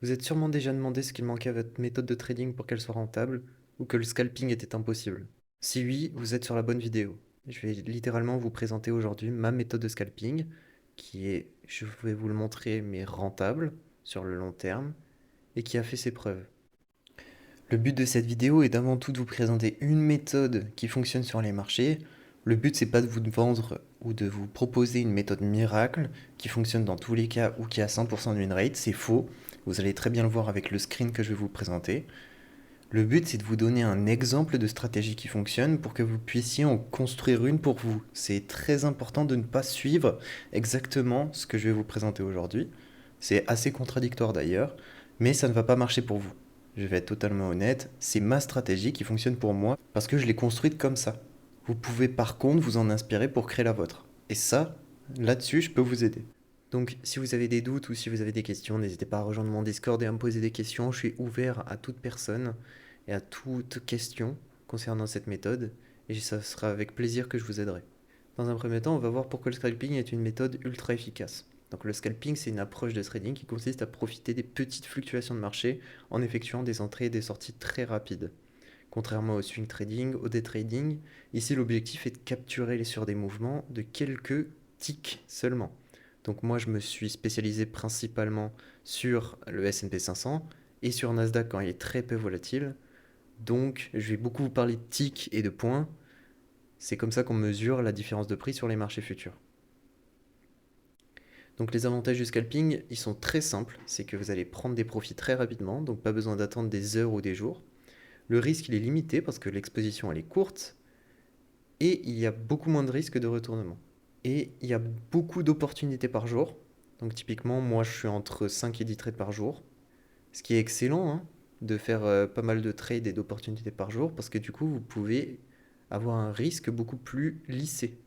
Vous êtes sûrement déjà demandé ce qu'il manquait à votre méthode de trading pour qu'elle soit rentable, ou que le scalping était impossible. Si oui, vous êtes sur la bonne vidéo. Je vais littéralement vous présenter aujourd'hui ma méthode de scalping, qui est, je vais vous le montrer, mais rentable sur le long terme, et qui a fait ses preuves. Le but de cette vidéo est d'avant tout de vous présenter une méthode qui fonctionne sur les marchés. Le but c'est pas de vous vendre ou de vous proposer une méthode miracle qui fonctionne dans tous les cas ou qui a 100% de win rate, c'est faux. Vous allez très bien le voir avec le screen que je vais vous présenter. Le but c'est de vous donner un exemple de stratégie qui fonctionne pour que vous puissiez en construire une pour vous. C'est très important de ne pas suivre exactement ce que je vais vous présenter aujourd'hui. C'est assez contradictoire d'ailleurs, mais ça ne va pas marcher pour vous. Je vais être totalement honnête, c'est ma stratégie qui fonctionne pour moi parce que je l'ai construite comme ça. Vous pouvez par contre vous en inspirer pour créer la vôtre. Et ça, là-dessus, je peux vous aider. Donc si vous avez des doutes ou si vous avez des questions, n'hésitez pas à rejoindre mon Discord et à me poser des questions. Je suis ouvert à toute personne et à toute question concernant cette méthode et ça sera avec plaisir que je vous aiderai. Dans un premier temps, on va voir pourquoi le scalping est une méthode ultra efficace. Donc le scalping, c'est une approche de trading qui consiste à profiter des petites fluctuations de marché en effectuant des entrées et des sorties très rapides. Contrairement au swing trading, au day trading, ici l'objectif est de capturer sur des mouvements de quelques ticks seulement. Donc moi je me suis spécialisé principalement sur le S&P 500 et sur Nasdaq quand il est très peu volatile. Donc je vais beaucoup vous parler de ticks et de points. C'est comme ça qu'on mesure la différence de prix sur les marchés futurs. Donc les avantages du scalping, ils sont très simples. C'est que vous allez prendre des profits très rapidement, donc pas besoin d'attendre des heures ou des jours. Le risque, il est limité parce que l'exposition, elle est courte. Et il y a beaucoup moins de risques de retournement. Et il y a beaucoup d'opportunités par jour. Donc typiquement, moi, je suis entre 5 et 10 trades par jour. Ce qui est excellent, hein, de faire pas mal de trades et d'opportunités par jour, parce que du coup, vous pouvez avoir un risque beaucoup plus lissé.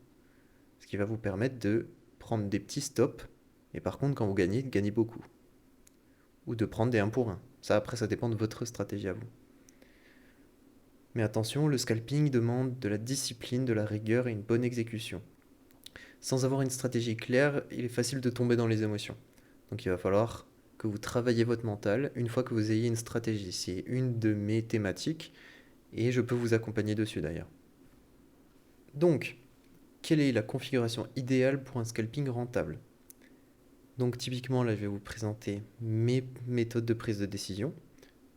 Ce qui va vous permettre de prendre des petits stops, et par contre, quand vous gagnez, de gagner beaucoup. Ou de prendre des 1 pour 1. Ça, après, ça dépend de votre stratégie à vous. Mais attention, le scalping demande de la discipline, de la rigueur et une bonne exécution. Sans avoir une stratégie claire, il est facile de tomber dans les émotions. Donc il va falloir que vous travaillez votre mental une fois que vous ayez une stratégie. C'est une de mes thématiques et je peux vous accompagner dessus d'ailleurs. Donc, quelle est la configuration idéale pour un scalping rentable? Donc typiquement là je vais vous présenter mes méthodes de prise de décision.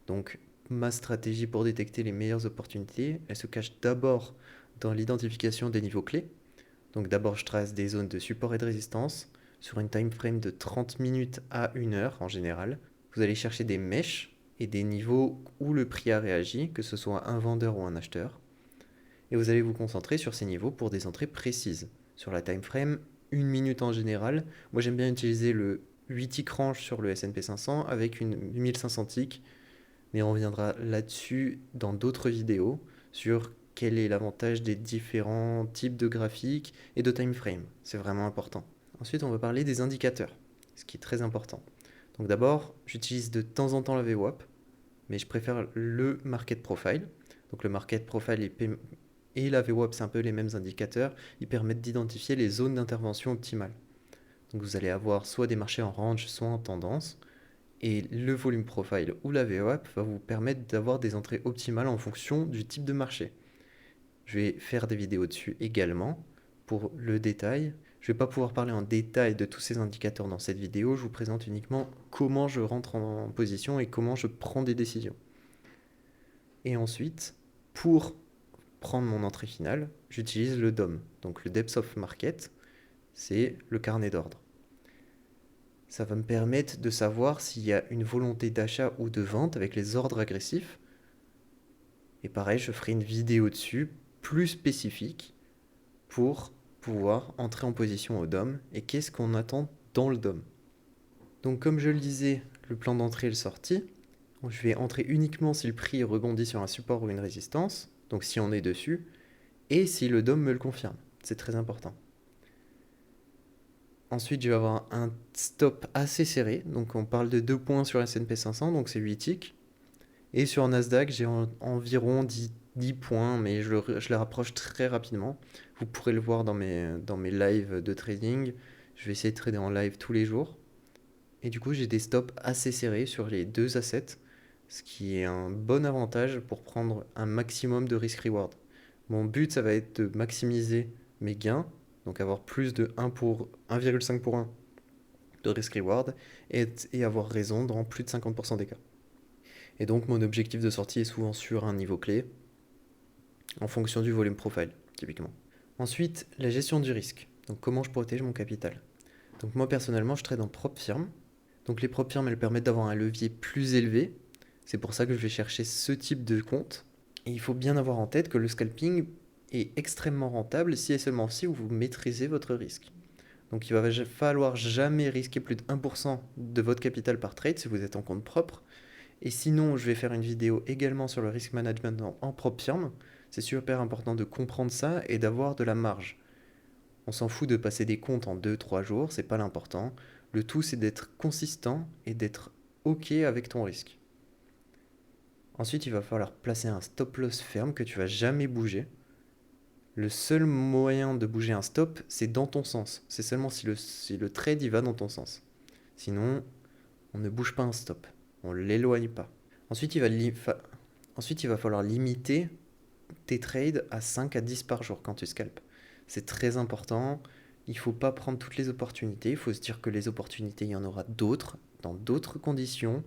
Donc ma stratégie pour détecter les meilleures opportunités, elle se cache d'abord dans l'identification des niveaux clés. Donc d'abord je trace des zones de support et de résistance sur une time frame de 30 minutes à 1 heure en général. Vous allez chercher des mèches et des niveaux où le prix a réagi, que ce soit un vendeur ou un acheteur. Et vous allez vous concentrer sur ces niveaux pour des entrées précises. Sur la time frame, 1 minute en général. Moi j'aime bien utiliser le 8 tick range sur le S&P 500 avec une 1500 tick, mais on reviendra là-dessus dans d'autres vidéos sur quel est l'avantage des différents types de graphiques et de time frame. C'est vraiment important. Ensuite, on va parler des indicateurs, ce qui est très important. Donc d'abord, j'utilise de temps en temps la VWAP, mais je préfère le market profile. Donc le market profile et la VWAP, c'est un peu les mêmes indicateurs. Ils permettent d'identifier les zones d'intervention optimales. Donc vous allez avoir soit des marchés en range, soit en tendance. Et le volume profile ou la VWAP va vous permettre d'avoir des entrées optimales en fonction du type de marché. Je vais faire des vidéos dessus également pour le détail. Je ne vais pas pouvoir parler en détail de tous ces indicateurs dans cette vidéo. Je vous présente uniquement comment je rentre en position et comment je prends des décisions. Et ensuite, pour prendre mon entrée finale, j'utilise le DOM. Donc le Depth of Market, c'est le carnet d'ordre. Ça va me permettre de savoir s'il y a une volonté d'achat ou de vente avec les ordres agressifs. Et pareil, je ferai une vidéo dessus, plus spécifique, pour pouvoir entrer en position au DOM et qu'est-ce qu'on attend dans le DOM. Donc comme je le disais, le plan d'entrée et le sortie, je vais entrer uniquement si le prix rebondit sur un support ou une résistance, donc si on est dessus, et si le DOM me le confirme. C'est très important. Ensuite, je vais avoir un stop assez serré, donc on parle de 2 points sur S&P 500, donc c'est 8 ticks. Et sur Nasdaq, j'ai environ 10 points, mais je les rapproche très rapidement. Vous pourrez le voir dans mes lives de trading. Je vais essayer de trader en live tous les jours. Et du coup, j'ai des stops assez serrés sur les deux assets, ce qui est un bon avantage pour prendre un maximum de risk-reward. Mon but, ça va être de maximiser mes gains, donc avoir plus de 1,5 pour 1 de risk-reward et avoir raison dans plus de 50% des cas. Et donc, mon objectif de sortie est souvent sur un niveau clé, en fonction du volume profile, typiquement. Ensuite, la gestion du risque. Donc, comment je protège mon capital. Donc, moi, personnellement, je trade en propre firme. Donc, les propres firmes, elles permettent d'avoir un levier plus élevé. C'est pour ça que je vais chercher ce type de compte. Et il faut bien avoir en tête que le scalping est extrêmement rentable si et seulement si vous maîtrisez votre risque. Donc il va falloir jamais risquer plus de 1% de votre capital par trade si vous êtes en compte propre. Et sinon, je vais faire une vidéo également sur le risk management en propre firme. C'est super important de comprendre ça et d'avoir de la marge. On s'en fout de passer des comptes en 2-3 jours, c'est pas l'important. Le tout, c'est d'être consistant et d'être OK avec ton risque. Ensuite, il va falloir placer un stop loss ferme que tu vas jamais bouger. Le seul moyen de bouger un stop, c'est dans ton sens. C'est seulement si le trade il va dans ton sens. Sinon, on ne bouge pas un stop. On ne l'éloigne pas. Ensuite, Ensuite, il va falloir limiter tes trades à 5 à 10 par jour quand tu scalpes. C'est très important. Il ne faut pas prendre toutes les opportunités. Il faut se dire que les opportunités, il y en aura d'autres, dans d'autres conditions,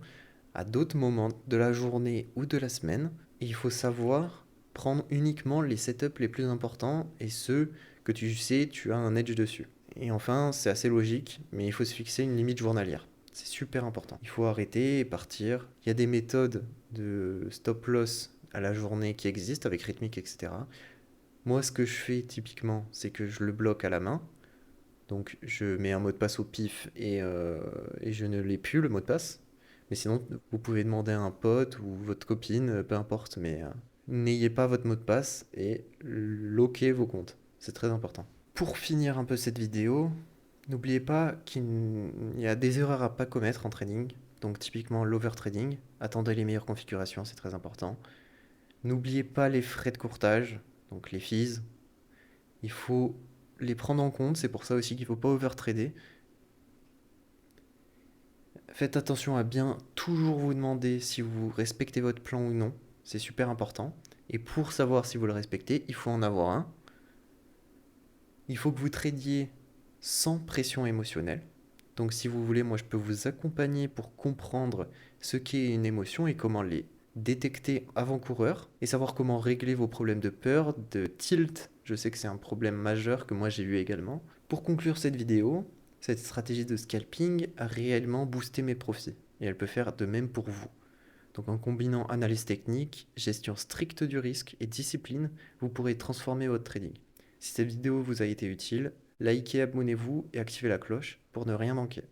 à d'autres moments de la journée ou de la semaine. Et il faut savoir prendre uniquement les setups les plus importants et ceux que tu sais tu as un edge dessus. Et enfin, c'est assez logique, mais il faut se fixer une limite journalière. C'est super important. Il faut arrêter et partir. Il y a des méthodes de stop loss à la journée qui existent avec rythmique, etc. Moi, ce que je fais typiquement, c'est que je le bloque à la main. Donc, je mets un mot de passe au pif et je ne l'ai plus, le mot de passe. Mais sinon, vous pouvez demander à un pote ou votre copine, peu importe, mais n'ayez pas votre mot de passe et loquez vos comptes. C'est très important. Pour finir un peu cette vidéo, n'oubliez pas qu'il y a des erreurs à pas commettre en trading. Donc typiquement l'overtrading. Attendez les meilleures configurations, c'est très important. N'oubliez pas les frais de courtage, donc les fees. Il faut les prendre en compte, c'est pour ça aussi qu'il ne faut pas overtrader. Faites attention à bien toujours vous demander si vous respectez votre plan ou non. C'est super important. Et pour savoir si vous le respectez, il faut en avoir un. Il faut que vous tradiez sans pression émotionnelle. Donc si vous voulez, moi je peux vous accompagner pour comprendre ce qu'est une émotion et comment les détecter avant-coureur et savoir comment régler vos problèmes de peur, de tilt. Je sais que c'est un problème majeur que moi j'ai eu également. Pour conclure cette vidéo, cette stratégie de scalping a réellement boosté mes profits et elle peut faire de même pour vous. Donc en combinant analyse technique, gestion stricte du risque et discipline, vous pourrez transformer votre trading. Si cette vidéo vous a été utile, likez, abonnez-vous et activez la cloche pour ne rien manquer.